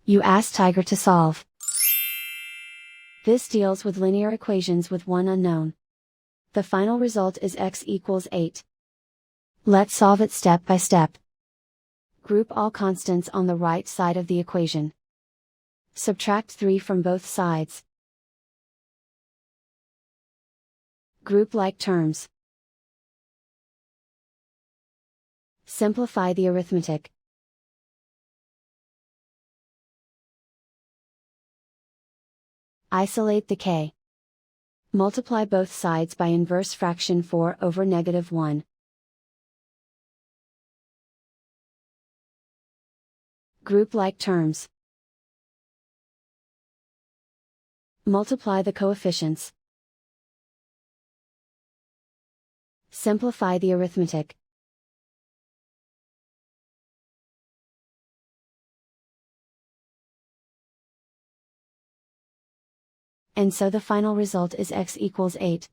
You ask Tiger to solve. This deals with linear equations with one unknown. The final result is x equals 8. Let's solve it step by step. Group all constants on the right side of the equation. Subtract 3 from both sides. Group like terms. Simplify the arithmetic. Isolate the k. Multiply both sides by inverse fraction 4 over -1. Group like terms. Multiply the coefficients. Simplify the arithmetic. And so the final result is x equals 8.